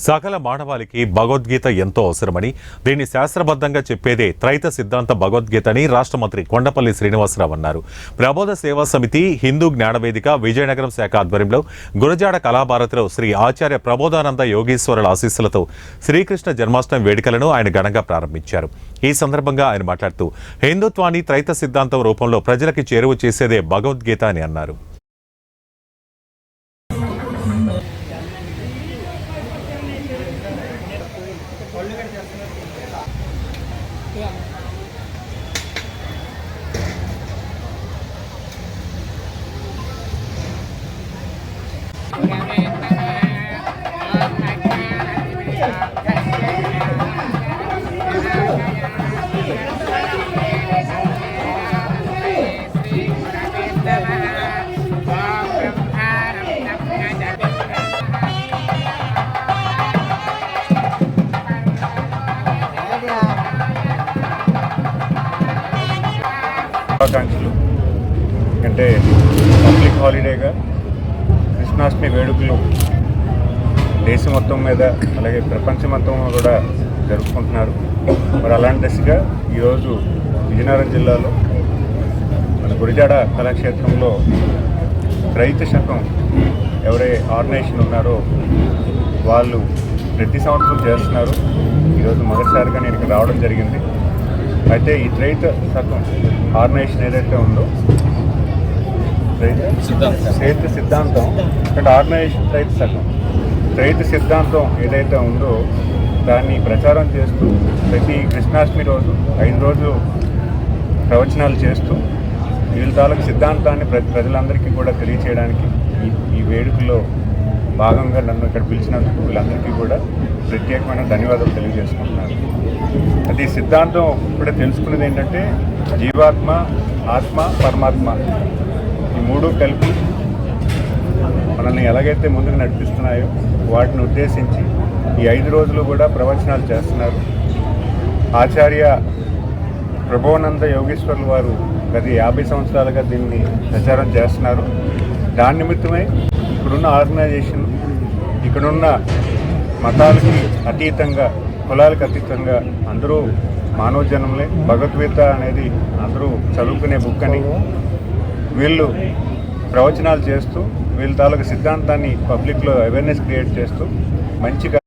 సకల మానవాళికి భగవద్గీత ఎంతో అవసరమని, దీన్ని శాస్త్రబద్ధంగా చెప్పేదే త్రైత సిద్ధాంత భగవద్గీత అని రాష్ట్ర మంత్రి కొండపల్లి శ్రీనివాసరావు అన్నారు. ప్రబోధ సేవా సమితి, హిందూ జ్ఞానవేదిక, విజయనగరం శాఖ ఆధ్వర్యంలో గురజాడ కళాభారతిలో శ్రీ ఆచార్య ప్రబోధానంద యోగీశ్వరుల ఆశీస్సులతో శ్రీకృష్ణ జన్మాష్టమి వేడుకలను ఆయన ఘనంగా ప్రారంభించారు. ఈ సందర్భంగా ఆయన మాట్లాడుతూ, హిందుత్వాన్ని త్రైత సిద్ధాంతం రూపంలో ప్రజలకి చేరువ చేసేదే భగవద్గీత అని అన్నారు. శుభాకాంక్షలు. అంటే పబ్లిక్ హాలిడేగా కృష్ణాష్టమి వేడుకలు దేశం మొత్తం మీద అలాగే ప్రపంచం మొత్తం కూడా జరుపుకుంటున్నారు. మరి అలాంటి దశగా ఈరోజు విజయనగరం జిల్లాలో మన గురజాడ కళాక్షేత్రంలో త్రైత శకం ఎవరే ఆర్గనైజేషన్ ఉన్నారో వాళ్ళు ప్రతి సంవత్సరం చేస్తున్నారు. ఈరోజు మొదటిసారిగా నేను ఇక్కడ రావడం జరిగింది. అయితే ఈ త్రైత శకం ఆర్గనైజేషన్ ఏదైతే ఉందో త్రైత సిద్ధాంతం ఇక్కడ ఆర్గనైజేషన్ త్రైత సిద్ధాంతం ఏదైతే ఉందో దాన్ని ప్రచారం చేస్తూ ప్రతి కృష్ణాష్టమి రోజు 5 రోజులు ప్రవచనాలు చేస్తూ వీళ్ళ తాలూకు సిద్ధాంతాన్ని ప్రజలందరికీ కూడా తెలియచేయడానికి ఈ వేడుకలో భాగంగా నన్ను ఇక్కడ పిలిచినందుకు వీళ్ళందరికీ కూడా ప్రత్యేకమైన ధన్యవాదాలు తెలియజేసుకుంటున్నాను. అది సిద్ధాంతం ఇప్పుడే తెలుసుకున్నది ఏంటంటే జీవాత్మ, ఆత్మ, పరమాత్మ ఈ మూడు కలిపి మనల్ని ఎలాగైతే ముందుకు నడిపిస్తున్నాయో వాటిని ఉద్దేశించి ఈ 5 రోజులు కూడా ప్రవచనాలు చేస్తున్నారు. ఆచార్య ప్రభోనంద యోగేశ్వర్లు వారు గత 50 సంవత్సరాలుగా దీన్ని ప్రచారం చేస్తున్నారు. దాని నిమిత్తమై ఇక్కడున్న ఆర్గనైజేషన్ ఇక్కడున్న మతాలకి అతీతంగా, కులాలకు అతీతంగా అందరూ మానవ జన్మలే. భగవద్గీత అనేది అందరూ చదువుకునే బుక్ అని వీళ్ళు ప్రవచనాలు చేస్తూ వీళ్ళ తాలూకు సిద్ధాంతాన్ని పబ్లిక్లో అవేర్నెస్ క్రియేట్ చేస్తూ మంచిగా